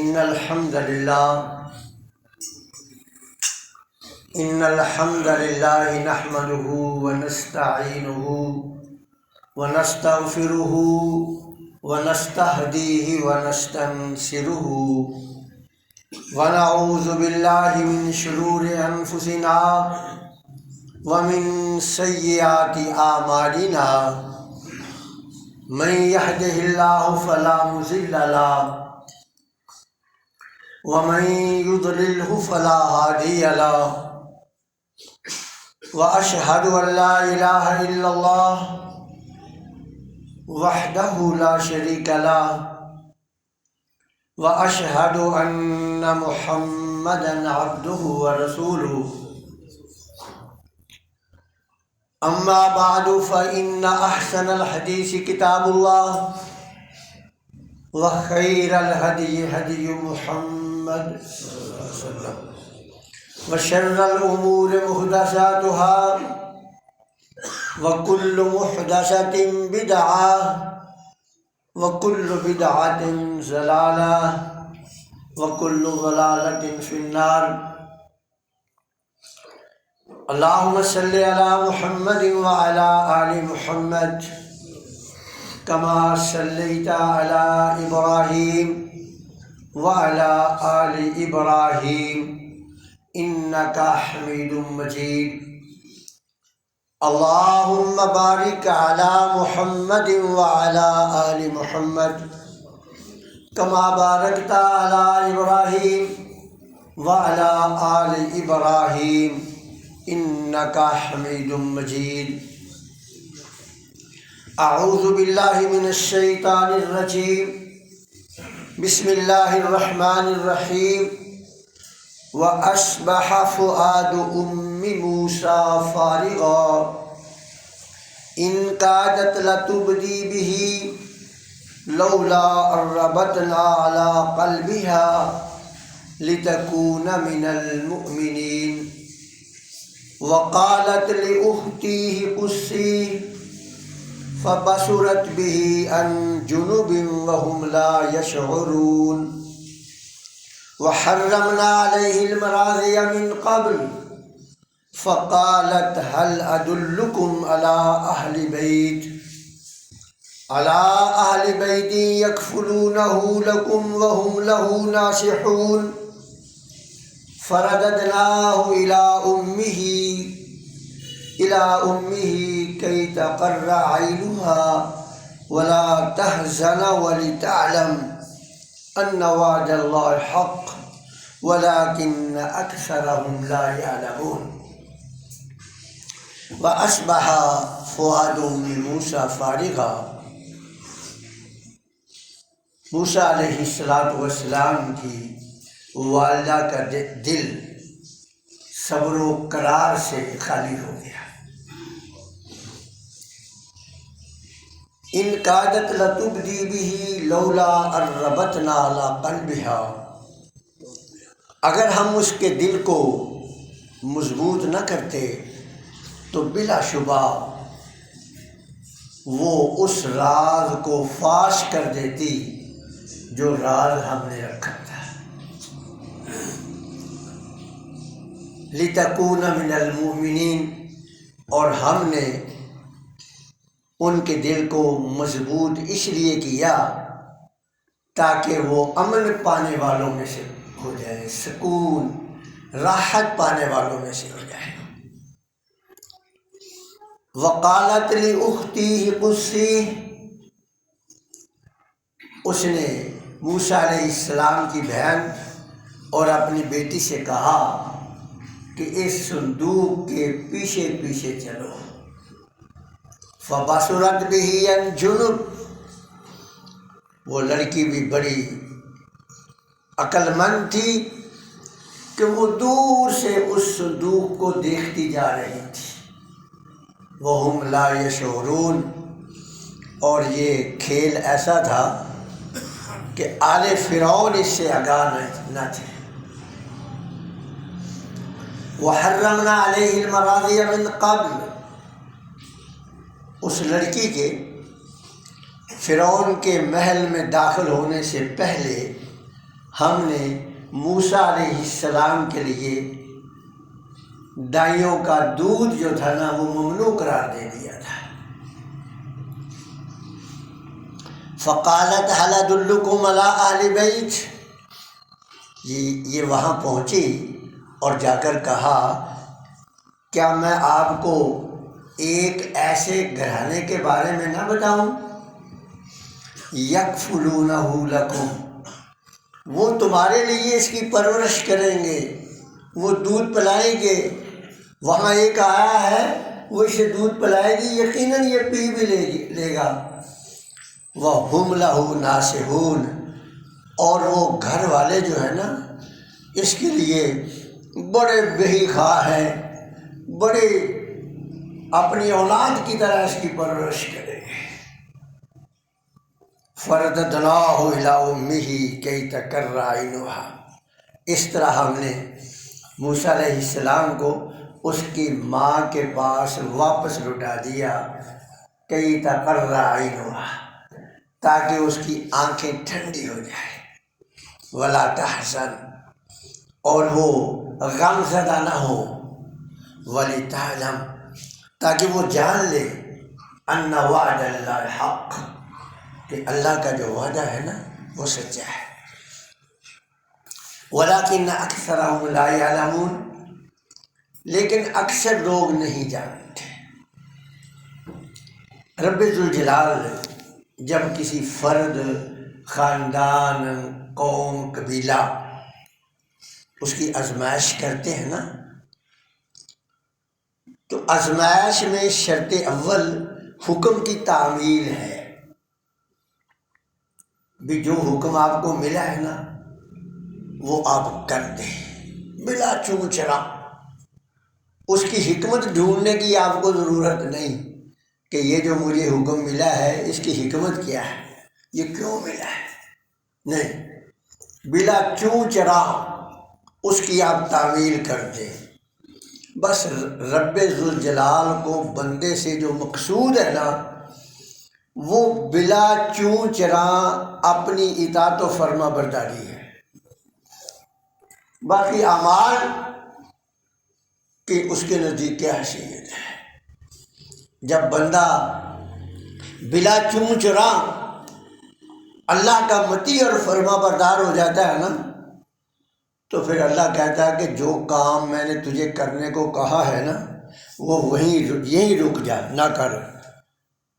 إن الحمد لله نحمده ونستعينه ونستغفره ونستهديه ونستنصره ونعوذ بالله من شرور أنفسنا ومن سيئات أعمالنا من يهده الله فلا مضل له ومن يضلله فلا هادي له وأشهد أن لا إله إلا الله وحده لا شريك له وأشهد أن محمدا عبده ورسوله أما بعد فإن أحسن الحديث كتاب الله وخير الهدي هدي محمد صلى الله عليه وسلم وشر الأمور محدثاتها وكل محدثة بدعة وكل بدعة ضلالة وكل ضلالة في النار. اللهم صل على محمد وعلى آل محمد كما صليت على إبراهيم وعلى آل إبراهيم إنك حميد مجيد. اللهم بارك على محمد وعلى آل محمد كما باركت على إبراهيم وعلى آل إبراهيم إنك حميد مجيد. أعوذ بالله من الشيطان الرجيم. بسم الله الرحمن الرحيم. وأصبح فؤاد أم موسى فارغا إن كادت لتبدي به لولا أن ربطنا على قلبها لتكون من المؤمنين. وقالت لأخته قصيه فبصرت به عن جنب وهم لا يشعرون. وحرمنا عليه المراضي من قبل فقالت هل أدلكم على أهل بيت يكفلونه لكم وهم له ناصحون. فرددناه إلى أمه كي تقر عينها ولا تحزن ولتعلم أن وعد الله حق ولكن أكثرهم لا يعلمون. وأصبح فؤاد أم موسى فارغا. موسیٰ علیہ السلام کی والدہ کا دل صبر و قرار سے خالی ہو گیا. ان کادت لتبدی به لولا ان ربطنا علی قلبها. اگر ہم اس کے دل کو مضبوط نہ کرتے تو بلا شبہ وہ اس راز کو فاش کر دیتی جو راز ہم نے رکھا تھا. لِتَكُونَ مِنَ الْمُؤْمِنِينَ. اور ہم نے ان کے دل کو مضبوط اس لیے کیا تاکہ وہ امن پانے والوں میں سے ہو جائے، سکون راحت پانے والوں میں سے ہو جائے. وقالت لأختہ قصیہ. اس نے موسیٰ علیہ السلام کی بہن اور اپنی بیٹی سے کہا کہ اس صندوق کے پیچھے پیچھے چلو. فبصرت به عن جنب. وہ لڑکی بھی بڑی عقل مند تھی کہ وہ دور سے اس صندوق کو دیکھتی جا رہی تھی. وَهُمْ لَا يَشْعُرُونَ. اور یہ کھیل ایسا تھا کہ آل فرعون اس سے آگاہ نہ تھے. وَحَرَّمْنَا عَلَيْهِ الْمَرَاضِيَ مِنْ قَبْلِ. اس لڑکی کے فرعون کے محل میں داخل ہونے سے پہلے ہم نے موسیٰ علیہ السلام کے لیے دائیوں کا دودھ جو تھا نا وہ ممنوع قرار دے دیا تھا۔ فقالت هل ادلکم علی اہل بیت، یہ وہاں پہنچی اور جا کر کہا کیا میں آپ کو ایک ایسے گھرانے کے بارے میں نہ بتاؤں، یکفلونہ لکم، وہ تمہارے لیے اس کی پرورش کریں گے، وہ دودھ پلائیں گے، وہاں ایک آیا ہے وہ اسے دودھ پلائے گی، یقیناً یہ پی بھی لے گا، وَهُمْ لَهُ نَاصِحُونَ، اور وہ گھر والے جو ہیں نا اس کے لیے بڑے بہی خواہ ہیں، بڑے اپنی اولاد کی طرح اس کی پرورش کریں گے۔ فَرَدَدْنَاهُ إِلَىٰ أُمِّهِ كَيْ تَقَرَّ عَيْنُهَا، اس طرح ہم نے موسیٰ علیہ السلام کو اس کی ماں کے پاس واپس لوٹا دیا، كَيْ تَقَرَّ عَيْنُهَا، تاکہ اس کی آنکھیں ٹھنڈی ہو جائیں، وَلَا تَحْزَنْ، اور وہ غم زدہ نہ ہو، وَلِتَعْلَمْ، تاکہ وہ جان لے، أَنَّ وَعْدَ اللَّهِ حَقٌّ، کہ اللہ کا جو وعدہ ہے نا وہ سچا ہے، وَلَٰكِنَّ أَكْثَرَهُمْ لَا يَعْلَمُونَ، لیکن اکثر لوگ نہیں جانتے۔ رب ذوالجلال جب کسی فرد، خاندان، قوم، قبیلہ اس کی آزمائش کرتے ہیں نا تو آزمائش میں شرط اول حکم کی تعمیل ہے، بھی جو حکم آپ کو ملا ہے نا وہ آپ کر دیں بلا چون چرا، اس کی حکمت ڈھونڈنے کی آپ کو ضرورت نہیں کہ یہ جو مجھے حکم ملا ہے اس کی حکمت کیا ہے، یہ کیوں ملا ہے، نہیں، بلا چون چرا اس کی آپ تعمیل کر دیں۔ بس رب ذوالجلال کو بندے سے جو مقصود ہے نا وہ بلا چون چرا اپنی اطاعت و فرما برداری ہے، باقی اعمال کی اس کے نزدیک کیا حیثیت ہے۔ جب بندہ بلا چون چرا اللہ کا مطیع اور فرما بردار ہو جاتا ہے نا تو پھر اللہ کہتا ہے کہ جو کام میں نے تجھے کرنے کو کہا ہے نا وہ یہیں رک جا، نہ کر،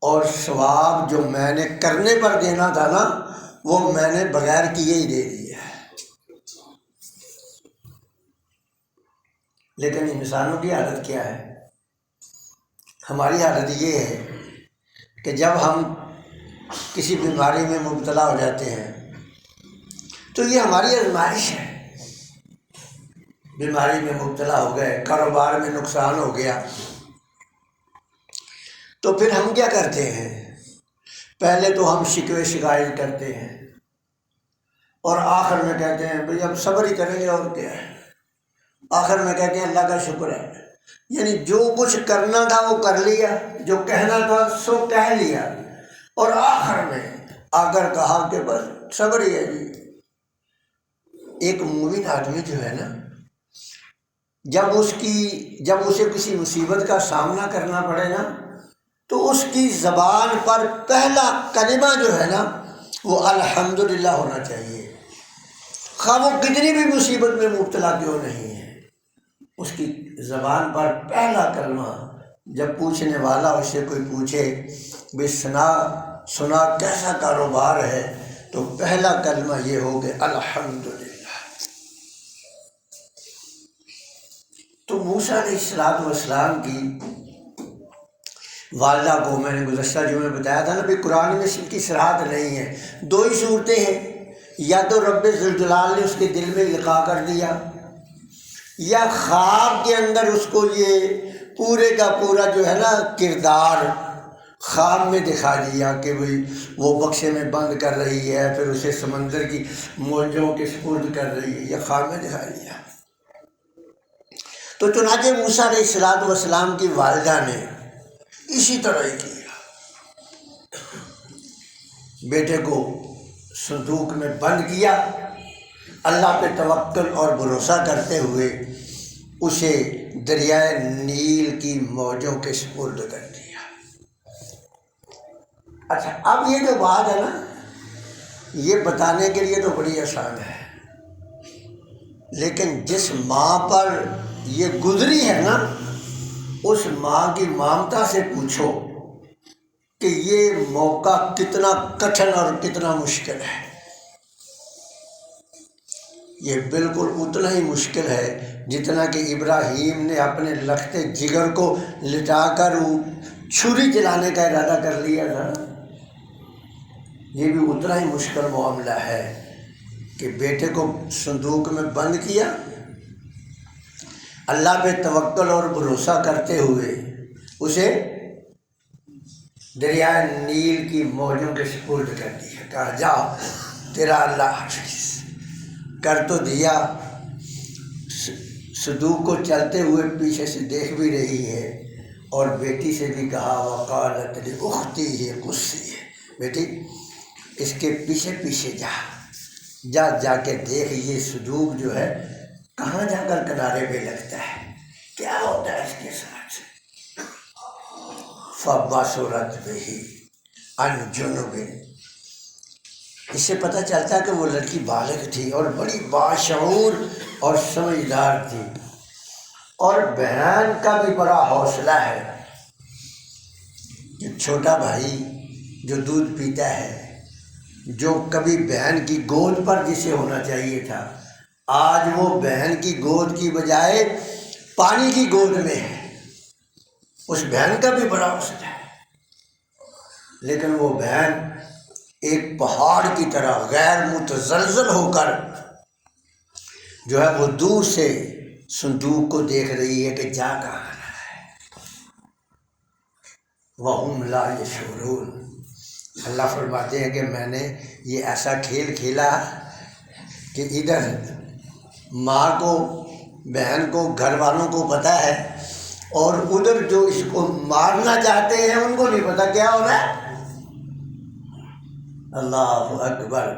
اور ثواب جو میں نے کرنے پر دینا تھا نا وہ میں نے بغیر کیے ہی دے دیا ہے۔ لیکن انسانوں کی حالت کیا ہے؟ ہماری حالت یہ ہے کہ جب ہم کسی بیماری میں مبتلا ہو جاتے ہیں تو یہ ہماری آزمائش ہے، بیماری میں مبتلا ہو گئے، کاروبار میں نقصان ہو گیا، تو پھر ہم کیا کرتے ہیں؟ پہلے تو ہم شکوے شکایت کرتے ہیں اور آخر میں کہتے ہیں بھئی اب صبر ہی کریں گے اور کیا ہے، آخر میں کہتے ہیں اللہ کا شکر ہے، یعنی جو کچھ کرنا تھا وہ کر لیا، جو کہنا تھا سو کہہ لیا، اور آخر میں آ کر کہا کہ بس صبر ہی ہے جی۔ ایک مومن آدمی جو ہے نا جب اسے کسی مصیبت کا سامنا کرنا پڑے نا تو اس کی زبان پر پہلا کلمہ جو ہے نا وہ الحمدللہ ہونا چاہیے، خواہ وہ کتنی بھی مصیبت میں مبتلا کیوں نہیں ہے، اس کی زبان پر پہلا کلمہ، جب پوچھنے والا اس سے کوئی پوچھے بھی سنا کیسا کاروبار ہے تو پہلا کلمہ یہ ہو کہ الحمدللہ۔ تو موسیٰ علیہ السلام کی والدہ کو میں نے گزشتہ جمعے میں بتایا تھا نا بھی قرآن میں اس کی صراحت نہیں ہے، دو ہی صورتیں ہیں، یا تو رب ذوالجلال نے اس کے دل میں القاء کر دیا یا خواب کے اندر اس کو یہ پورے کا پورا جو ہے نا کردار خواب میں دکھا دیا کہ بھئی وہ بکسے میں بند کر رہی ہے، پھر اسے سمندر کی موجوں کے سپرد کر رہی ہے، یہ خواب میں دکھا دیا۔ تو چنانچہ موسیٰ علیہ السلام کی والدہ نے اسی طرح ہی کیا، بیٹے کو صندوق میں بند کیا اللہ پہ توکل اور بھروسہ کرتے ہوئے اسے دریائے نیل کی موجوں کے سپرد کر دیا۔ اچھا، اب یہ جو بات ہے نا، یہ بتانے کے لیے تو بڑی آسان ہے، لیکن جس ماں پر یہ گزری ہے نا، اس ماں کی مامتا سے پوچھو کہ یہ موقع کتنا کٹھن اور کتنا مشکل ہے۔ یہ بالکل اتنا ہی مشکل ہے جتنا کہ ابراہیم نے اپنے لخت جگر کو لٹا کر چھری چلانے کا ارادہ کر لیا تھا۔ یہ بھی اتنا ہی مشکل معاملہ ہے کہ بیٹے کو صندوق میں بند کیا، اللہ پہ توکل اور بھروسہ کرتے ہوئے اسے دریائے نیل کی موجوں کے سپرد کر دیا، کہا جا تیرا اللہ حافظ۔ کر تو دیا، صندوق کو چلتے ہوئے پیچھے سے دیکھ بھی رہی ہے، اور بیٹی سے بھی کہا وقالت لاختیہ قصیہ، بیٹی اس کے پیچھے پیچھے جا کے دیکھ یہ صندوق جو ہے کہاں جا کر کنارے پہ لگتا ہے، کیا ہوتا ہے اس کے ساتھ۔ فبصرت بہ عن جنب، اس سے پتہ چلتا کہ وہ لڑکی بالغ تھی اور بڑی باشعور اور سمجھدار تھی، اور بہن کا بھی بڑا حوصلہ ہے کہ چھوٹا بھائی جو دودھ پیتا ہے، جو کبھی بہن کی گود پر جسے ہونا چاہیے تھا، آج وہ بہن کی گود کی بجائے پانی کی گود میں ہے، اس بہن کا بھی بڑا حوصلہ ہے۔ لیکن وہ بہن ایک پہاڑ کی طرح غیر متزلزل ہو کر جو ہے وہ دور سے صندوق کو دیکھ رہی ہے کہ جا کہاں رہا ہے۔ وَهُمْ لَا يَشْعُرُونَ، اللہ فرماتے ہیں کہ میں نے یہ ایسا کھیل کھیلا کہ ادھر ماں کو، بہن کو، گھر والوں کو پتہ ہے، اور ادھر جو اس کو مارنا چاہتے ہیں ان کو نہیں پتہ کیا ہو رہا ہے۔ اللہ اکبر۔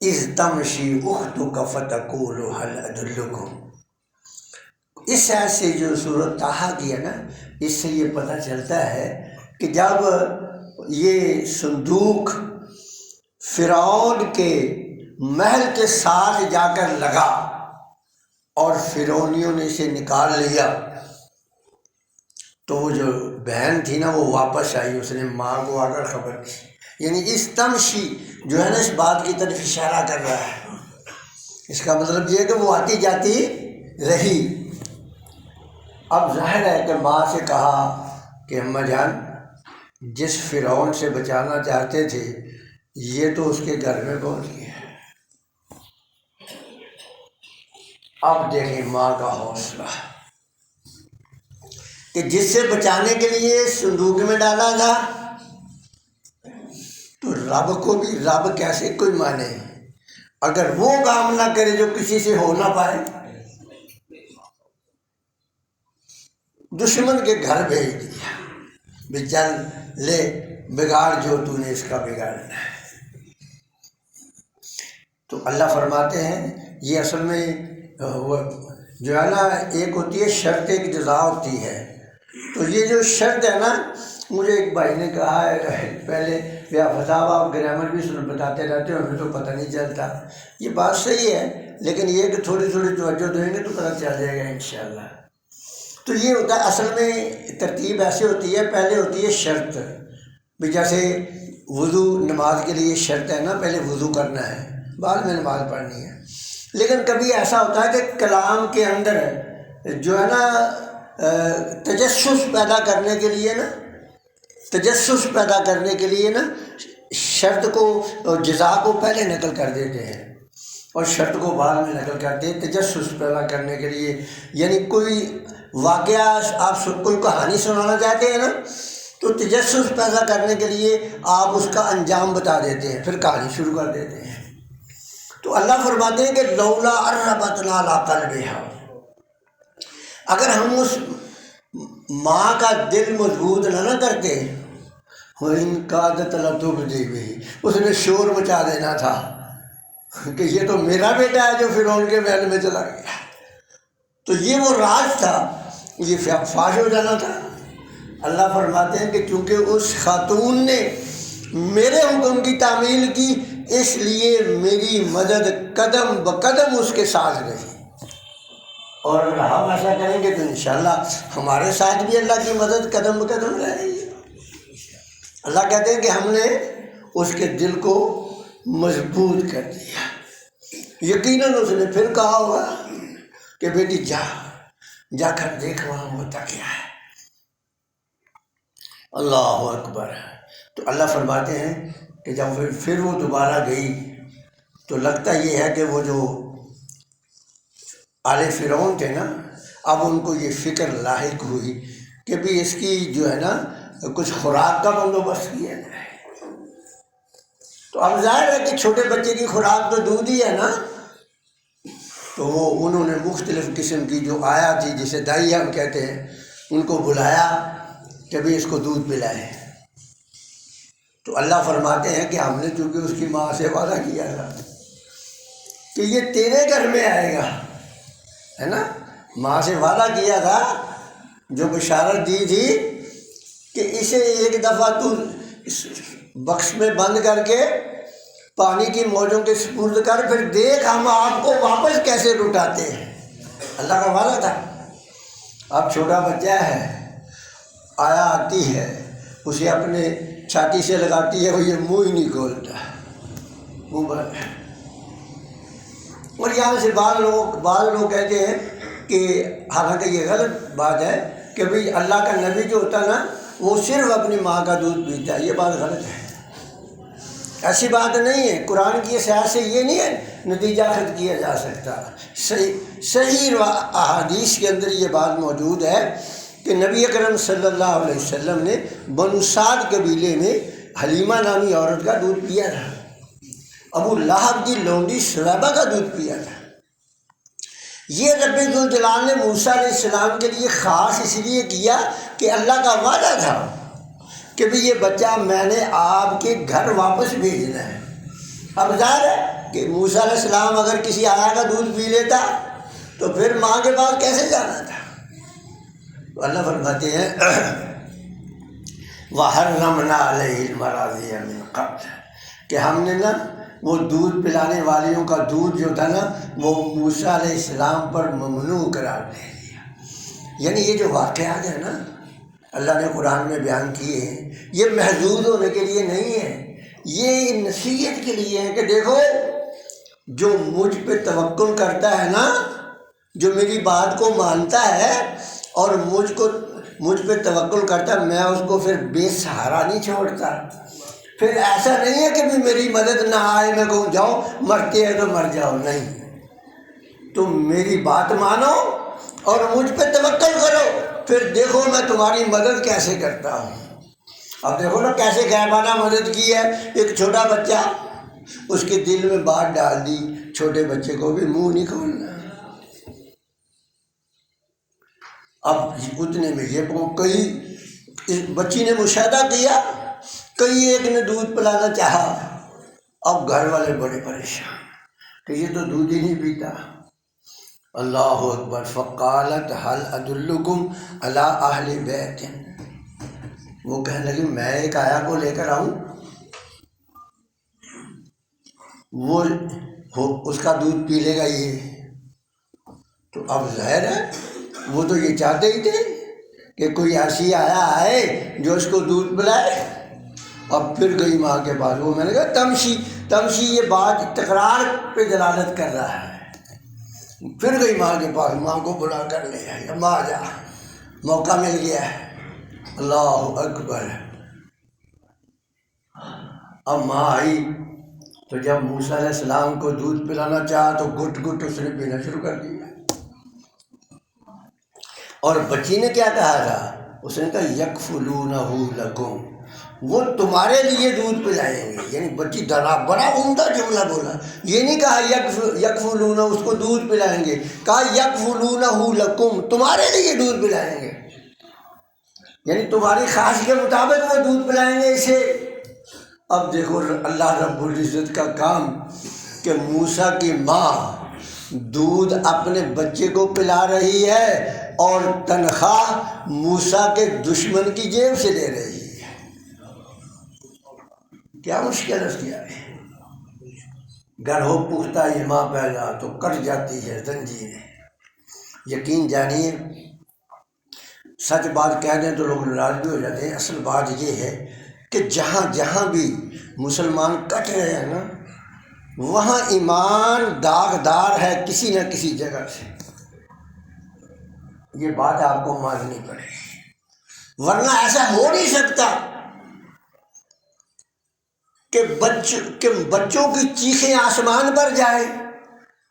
اذ تمشی اختک فتقول هل ادلکم، اس آیت سے جو سورۃ طٰہٰ کی ہے نا، اس سے یہ پتہ چلتا ہے کہ جب یہ صندوق فرعون کے محل کے ساتھ جا کر لگا اور فرعونیوں نے اسے نکال لیا، تو وہ جو بہن تھی نا وہ واپس آئی، اس نے ماں کو آ کر خبر دی، یعنی اس تمشی جو ہے نا اس بات کی طرف اشارہ کر رہا ہے۔ اس کا مطلب یہ ہے کہ وہ آتی جاتی رہی۔ اب ظاہر ہے کہ ماں سے کہا کہ اماں جان، جس فرعون سے بچانا چاہتے تھے یہ تو اس کے گھر میں پہنچ گیا۔ اب دیکھیں ماں کا حوصلہ کہ جس سے بچانے کے لیے صندوق میں ڈالا تھا، تو رب کو بھی رب کیسے کوئی مانے اگر وہ کام نہ کرے جو کسی سے ہو نہ پائے۔ دشمن کے گھر بھیج دیا، بھی چل لے بگاڑ جو تو نے اس کا بگاڑنا ہے۔ تو اللہ فرماتے ہیں یہ اصل میں جو ہے نا، ایک ہوتی ہے شرط، ایک جزا ہوتی ہے۔ تو یہ جو شرط ہے نا، مجھے ایک بھائی نے کہا ہے پہلے، یا فتح آپ گرامر بھی بتاتے رہتے ہو، ہمیں تو پتہ نہیں چلتا۔ یہ بات صحیح ہے، لیکن یہ کہ تھوڑی تھوڑی توجہ دیں گے تو پتہ چل جائے گا انشاءاللہ۔ تو یہ ہوتا ہے اصل میں ترتیب ایسے ہوتی ہے، پہلے ہوتی ہے شرط، بھی جیسے وضو نماز کے لیے شرط ہے نا، پہلے وضو کرنا ہے بعد میں نماز پڑھنی ہے۔ لیکن کبھی ایسا ہوتا ہے کہ کلام کے اندر جو ہے نا تجسس پیدا کرنے کے لیے نا، تجسس پیدا کرنے کے لیے نا شرط کو، جزا کو پہلے نقل کر دیتے ہیں اور شرط کو بعد میں نقل کرتے ہیں، تجسس پیدا کرنے کے لیے۔ یعنی کوئی واقعہ آپ کوئی کہانی سنانا چاہتے ہیں نا، تو تجسس پیدا کرنے کے لیے آپ اس کا انجام بتا دیتے ہیں، پھر کہانی شروع کر دیتے ہیں۔ تو اللہ فرماتے ہیں کہ لولا اربتنا علی قلبہا، اگر ہم اس ماں کا دل مضبوط نہ کرتے، وَإِنْ كَادَتْ لَتُبْدِي بِهِ، اس نے شور مچا دینا تھا کہ یہ تو میرا بیٹا ہے جو فرعون کے محل میں چلا گیا۔ تو یہ وہ راز تھا، یہ فاش ہو جانا تھا۔ اللہ فرماتے ہیں کہ چونکہ اس خاتون نے میرے حکم کی تعمیل کی، اس لیے میری مدد قدم بقدم اس کے ساتھ رہی، اور اگر ہم ایسا کریں گے تو انشاءاللہ ہمارے ساتھ بھی اللہ کی مدد قدم بقدم رہے گی۔ اللہ کہتے ہیں کہ ہم نے اس کے دل کو مضبوط کر دیا۔ یقیناً اس نے پھر کہا ہوگا کہ بیٹی جا کر دیکھ وہاں ہوتا کیا ہے۔ اللہ اکبر۔ تو اللہ فرماتے ہیں کہ جب پھر وہ دوبارہ گئی تو لگتا یہ ہے کہ وہ جو آل فرعون تھے نا، اب ان کو یہ فکر لاحق ہوئی کہ بھی اس کی جو ہے نا کچھ خوراک کا بندوبست کیا جائے۔ تو اب ظاہر ہے کہ چھوٹے بچے کی خوراک تو دودھ ہی ہے نا، تو وہ انہوں نے مختلف قسم کی جو آیا تھی جسے دائی ہم کہتے ہیں، ان کو بلایا کہ بھی اس کو دودھ پلائے۔ تو اللہ فرماتے ہیں کہ ہم نے چونکہ اس کی ماں سے وعدہ کیا تھا کہ یہ تیرے گھر میں آئے گا، ہے نا، ماں سے وعدہ کیا تھا، جو بشارت دی تھی کہ اسے ایک دفعہ تو اس بکس میں بند کر کے پانی کی موجوں کے سپرد کر، پھر دیکھ ہم آپ کو واپس کیسے لوٹاتے ہیں۔ اللہ کا وعدہ تھا۔ اب چھوٹا بچہ ہے، آیا آتی ہے، اسے اپنے چھاتی سے لگاتی ہے، وہ یہ منہ ہی نہیں کھولتا، منہ بند ہے۔ اور یہاں سے بعض لوگ کہتے ہیں کہ حالانکہ یہ غلط بات ہے کہ بھئی اللہ کا نبی جو ہوتا نا وہ صرف اپنی ماں کا دودھ پیتا ہے، یہ بات غلط ہے، ایسی بات نہیں ہے۔ قرآن کی صحت سے یہ نہیں ہے نتیجہ خود کیا جا سکتا۔ صحیح احادیث کے اندر یہ بات موجود ہے کہ نبی اکرم صلی اللہ علیہ وسلم نے بنو سعد قبیلے میں حلیمہ نامی عورت کا دودھ پیا تھا، ابو لہب کی لونڈی سلیبہ کا دودھ پیا تھا۔ یہ رب ذوالجلال نے موسیٰ علیہ السلام کے لیے خاص اس لیے کیا کہ اللہ کا وعدہ تھا کہ بھی یہ بچہ میں نے آپ کے گھر واپس بھیجنا ہے۔ اب ظاہر ہے کہ موسیٰ علیہ السلام اگر کسی آیا کا دودھ پی لیتا تو پھر ماں کے پاس کیسے جانا تھا۔ تو اللہ فرماتے ہیں وَحَرَّمْنَا عَلَيْهِ الْمَرَاضِعَ مِنْ قَبْلِ، کہ ہم نے نا وہ دودھ پلانے والیوں کا دودھ جو تھا نا وہ موسیٰ علیہ السلام پر ممنوع قرار دے دیا۔ یعنی یہ جو واقعات ہیں نا اللہ نے قرآن میں بیان کیے ہیں، یہ محظوظ ہونے کے لیے نہیں ہے، یہ نصیحت کے لیے ہے کہ دیکھو جو مجھ پہ توکل کرتا ہے نا، جو میری بات کو مانتا ہے اور مجھ پہ توکل کرتا ہے، میں اس کو پھر بے سہارا نہیں چھوڑتا۔ پھر ایسا نہیں ہے کہ بھی میری مدد نہ آئے میں کہوں جاؤ مرتے ہیں تو مر جاؤ، نہیں، تم میری بات مانو اور مجھ پہ توکل کرو، پھر دیکھو میں تمہاری مدد کیسے کرتا ہوں۔ اب دیکھو نا کیسے غیبانہ مدد کی ہے۔ ایک چھوٹا بچہ، اس کے دل میں بات ڈال دی، چھوٹے بچے کو بھی منہ نہیں کھولنا۔ اب اتنے میں یہ کئی اس بچی نے مشاہدہ کیا، کئی ایک نے دودھ پلانا چاہا، اب گھر والے بڑے پریشان کہ یہ تو دودھ ہی نہیں پیتا۔ اللہ اکبر۔ فقالت هل ادلکم علی اہل بیت، وہ کہنے لگی میں ایک آیا کو لے کر آؤں، وہ اس کا دودھ پی لے گا یہ۔ تو اب ظاہر ہے وہ تو یہ چاہتے ہی تھے کہ کوئی ایسی آیا آئے جو اس کو دودھ پلائے۔ اب پھر گئی ماں کے پاس، وہ میں نے کہا تمشی یہ بات تکرار پہ دلالت کر رہا ہے۔ پھر گئی ماں کے پاس، ماں کو بلا کر لے آئی، ماں جا موقع مل گیا ہے۔ اللہ اکبر۔ اب ماں آئی تو جب موسیٰ علیہ السلام کو دودھ پلانا چاہا تو گھٹ گھٹ اس نے پینا شروع کر دیا۔ اور بچی نے کیا کہا تھا؟ اس نے کہا یکفلونہ لکم، وہ تمہارے لیے دودھ پلائیں گے۔ یعنی بچی بڑا عمدہ جملہ بولا، یہ نہیں کہا یکفلونہ اس کو دودھ پلائیں گے، کہا یکفلونہ لکم، تمہارے لیے دودھ پلائیں گے۔ یعنی تمہاری خواہش کے مطابق وہ دودھ پلائیں گے اسے۔ اب دیکھو اللہ رب العزت کا کام کہ موسیٰ کی ماں دودھ اپنے بچے کو پلا رہی ہے اور تنخواہ موسیٰ کے دشمن کی جیب سے دے رہی ہے۔ کیا مشکل اس کی ہے؟ گر ہو پختہ یہ ماں پیدا تو کٹ جاتی ہے زنجیریں۔ یقین جانیے، سچ بات کہہ دیں تو لوگ ناراض بھی ہو جاتے ہیں، اصل بات یہ ہے کہ جہاں جہاں بھی مسلمان کٹ رہے ہیں نا، وہاں ایمان داغدار ہے کسی نہ کسی جگہ سے۔ یہ بات آپ کو ماننی پڑے گی، ورنہ ایسا ہو نہیں سکتا کہ بچوں کی چیخیں آسمان پر جائے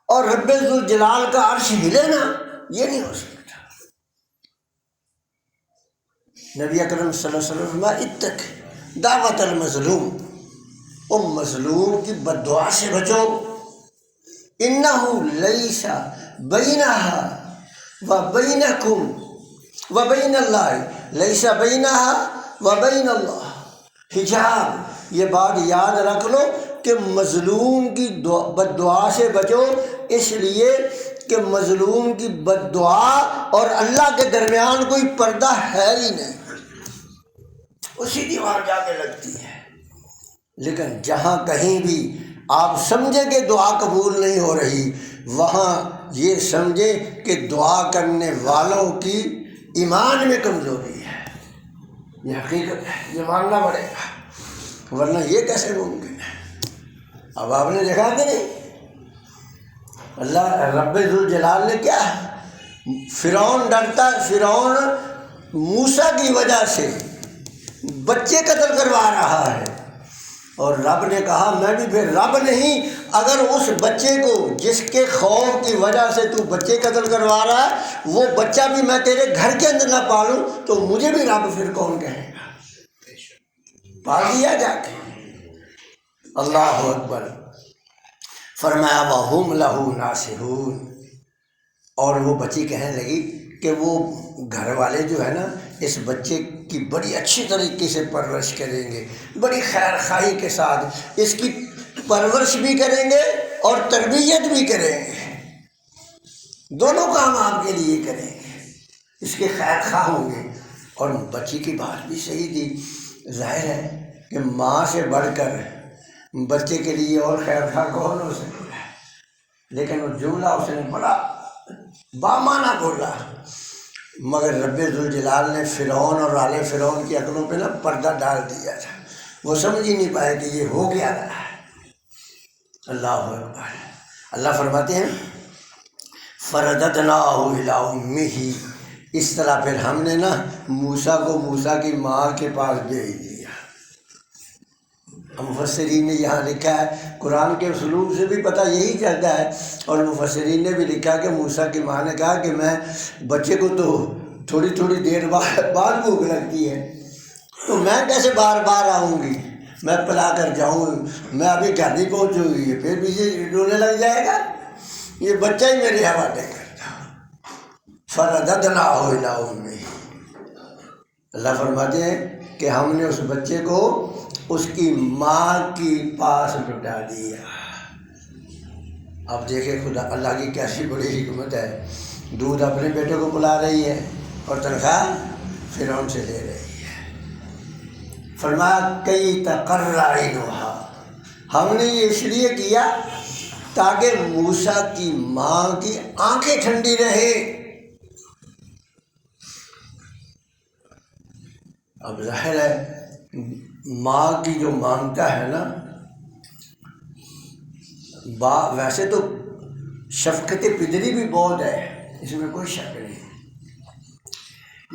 اور رب ذوالجلال کا عرش ہلے نا، یہ نہیں ہو سکتا۔ نبی اکرم صلی اللہ علیہ وسلم اتق دعوت المظلوم، مظلوم کی بد دعا سے بچو، انہ لیس بینہا وبینکم وبین اللہ، لیس بینہا وبین اللہ حجاب۔ یہ بات یاد رکھ لو کہ مظلوم کی بد دعا سے بچو، اس لیے کہ مظلوم کی بد دعا اور اللہ کے درمیان کوئی پردہ ہے ہی نہیں، اسی دیوار جا کے لگتی ہے۔ لیکن جہاں کہیں بھی آپ سمجھیں کہ دعا قبول نہیں ہو رہی، وہاں یہ سمجھیں کہ دعا کرنے والوں کی ایمان میں کمزوری ہے۔ یہ حقیقت ہے، یہ ماننا پڑے گا، ورنہ یہ کیسے ممکن ہے؟ اب آپ نے دیکھا کہ نہیں، اللہ رب ذوالجلال نے کیا، فرعون ڈرتا، فرعون موسیٰ کی وجہ سے بچے قتل کروا رہا ہے، اور رب نے کہا میں بھی پھر رب نہیں، اگر اس بچے کو جس کے خوف کی وجہ سے تو بچے قتل کروا رہا ہے وہ بچہ بھی میں تیرے گھر کے اندر نہ پالوں تو مجھے بھی رب پھر کون کہے گا؟ پال دیا جا کے۔ اللہ اکبر۔ فرمایا وَهُمْ لَهُ نَاصِحُونَ، اور وہ بچی کہنے لگی کہ وہ گھر والے جو ہے نا اس بچے کی بڑی اچھی طریقے سے پرورش کریں گے، بڑی خیر خواہی کے ساتھ اس کی پرورش بھی کریں گے اور تربیت بھی کریں گے، دونوں کام آپ کے لیے کریں گے، اس کے خیر خواہ ہوں گے۔ اور بچی کی بات بھی صحیح تھی، ظاہر ہے کہ ماں سے بڑھ کر بچے کے لیے اور خیر خواہ کون ہو سکتا ہے، لیکن وہ جملہ اس نے بڑا بامانہ بولا، مگر رب ذوالجلال نے فرعون اور آل فرعون کی عقلوں پہ نا پردہ ڈال دیا تھا، وہ سمجھ ہی نہیں پائے کہ یہ ہو کیا رہا ہے۔ اللہ اکبر۔ اللہ فرماتے ہیں فَرَدَدْنَاهُ إِلَىٰ أُمِّهِ، اس طرح پھر ہم نے نا موسیٰ کو موسیٰ کی ماں کے پاس بھیج دیا۔ مفسرین نے یہاں لکھا ہے، قرآن کے اسلوب سے بھی پتہ یہی چلتا ہے، اور مفسرین نے بھی لکھا کہ موسیٰ کی ماں نے کہا کہ میں بچے کو تو تھوڑی تھوڑی دیر بعد بھوک لگتی ہے تو میں کیسے بار بار آؤں گی، میں پلا کر جاؤں، میں ابھی گھر نہیں پہنچوں گی، پھر بھی رونے لگ جائے گا، یہ بچہ ہی میرے حوالے کرتا۔ فَرَدَدْنَاهُ إِلَىٰ أُمِّهِ، اللہ فرماتے ہیں کہ ہم نے اس بچے کو اس کی ماں کی پاس لٹا دیا۔ اب دیکھیں خدا اللہ کی کیسی بڑی حکمت ہے، دودھ اپنے بیٹے کو پلا رہی ہے اور تنخواہ فرعون سے لے رہی ہے۔ فرمایا کئی تقر عینھا، ہم نے یہ اس لیے کیا تاکہ موسیٰ کی ماں کی آنکھیں ٹھنڈی رہے۔ اب ظاہر ہے ماں کی جو مانگتا ہے نا، ویسے تو شفقت پدری بھی بہت ہے، اس میں کوئی شک نہیں،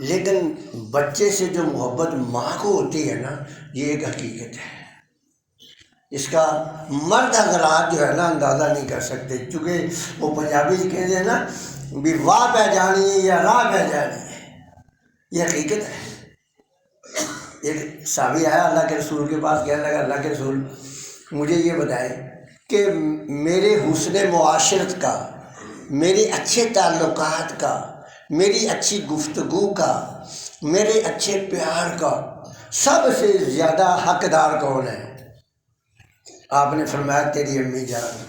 لیکن بچے سے جو محبت ماں کو ہوتی ہے نا یہ ایک حقیقت ہے، اس کا مرد حضرات جو ہے نا اندازہ نہیں کر سکتے، چونکہ وہ پنجابی کہتے ہیں نا بھی واہ پہ جانی ہے یا راہ پہ جانی ہے، یہ حقیقت ہے۔ ایک صحابی آیا اللہ کے رسول کے پاس، کہنے لگا اللہ کے رسول مجھے یہ بتائیں کہ میرے حسن معاشرت کا، میرے اچھے تعلقات کا، میری اچھی گفتگو کا، میرے اچھے پیار کا سب سے زیادہ حقدار کون ہے؟ آپ نے فرمایا تیری امی جان۔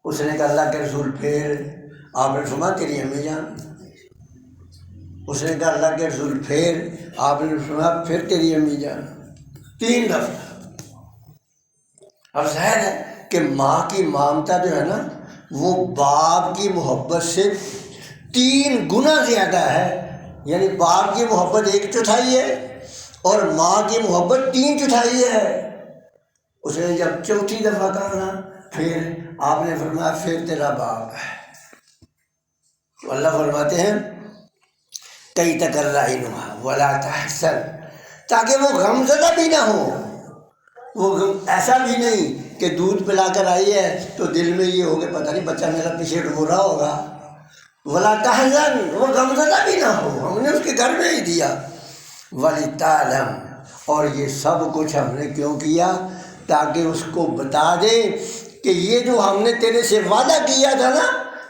اس نے کہا اللہ کے رسول پھر؟ آپ نے فرمایا تیری امی جان۔ اس نے کہا اللہ کے رسول پھر؟ آپ نے فرمایا پھر تیری امی جان۔ 3 دفعہ۔ اب ظاہر ہے کہ ماں کی مامتا جو ہے نا وہ باپ کی محبت سے 3 گنا زیادہ ہے، یعنی باپ کی محبت 1/4 ہے اور ماں کی محبت 3/4 ہے۔ اس نے جب 4تھی دفعہ کہا نا پھر، آپ نے فرمایا پھر تیرا باپ ہے۔ تو اللہ فرماتے ہیں کئی تقرر عینھا ولا تحزن، تاکہ وہ غم زدہ بھی نہ ہو۔ وہ ایسا بھی نہیں کہ دودھ پلا کر آئی ہے تو دل میں یہ ہو کہ پتہ نہیں بچہ میرا پیچھے رو رہا ہوگا۔ ولا تحزن، وہ غم زدہ بھی نہ ہو، ہم نے اس کے گھر میں ہی دیا۔ ولتعلم، اور یہ سب کچھ ہم نے کیوں کیا؟ تاکہ اس کو بتا دیں کہ یہ جو ہم نے تیرے سے وعدہ کیا تھا نا،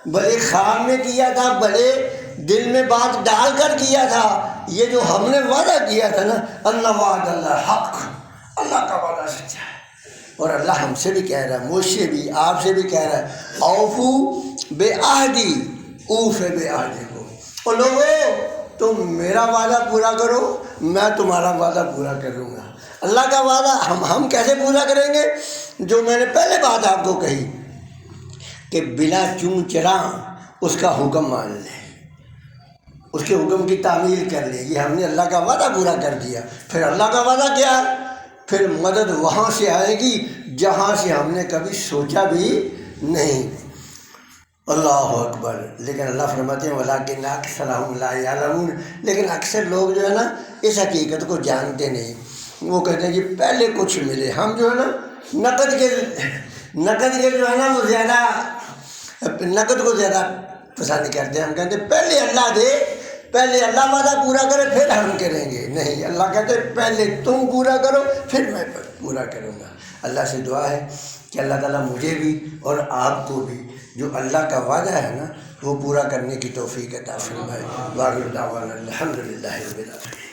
بھلے خواب میں کیا تھا، بھلے دل میں بات ڈال کر کیا تھا، یہ جو ہم نے وعدہ کیا تھا نا، اللہ وعد اللہ حق، اللہ کا وعدہ سچا ہے۔ اور اللہ ہم سے بھی کہہ رہا ہے، مجھ سے بھی، آپ سے بھی کہہ رہا ہے، اوفو بے عہدی اوف بے عہدی کو۔ اور لوگوں تم میرا وعدہ پورا کرو، میں تمہارا وعدہ پورا کروں گا۔ اللہ کا وعدہ ہم کیسے پورا کریں گے؟ جو میں نے پہلے بات آپ کو کہی کہ بلا چون چراں اس کا حکم مان لیں، اس کے حکم کی تعمیل کر لیں، یہ ہم نے اللہ کا وعدہ پورا کر دیا۔ پھر اللہ کا وعدہ کیا ہے؟ پھر مدد وہاں سے آئے گی جہاں سے ہم نے کبھی سوچا بھی نہیں۔ اللہ اکبر۔ لیکن اللہ فرماتے ہیں وَلَٰكِنَّ أَكْثَرَهُمْ لَا يَعْلَمُونَ، لیکن اکثر لوگ جو ہے نا اس حقیقت کو جانتے نہیں۔ وہ کہتے ہیں جی پہلے کچھ ملے، ہم جو ہے نا نقد کے جو ہے نا وہ زیادہ نقد کو زیادہ پسند کرتے ہیں۔ ہم کہتے ہیں پہلے اللہ دے، پہلے اللہ وعدہ پورا کرے پھر ہم کریں گے۔ نہیں، اللہ کہتے ہیں پہلے تم پورا کرو پھر میں پورا کروں گا۔ اللہ سے دعا ہے کہ اللہ تعالیٰ مجھے بھی اور آپ کو بھی جو اللہ کا وعدہ ہے نا وہ پورا کرنے کی توفیق عطا فرمائے۔ وآخر دعوانا الحمدللہ رب العالمین۔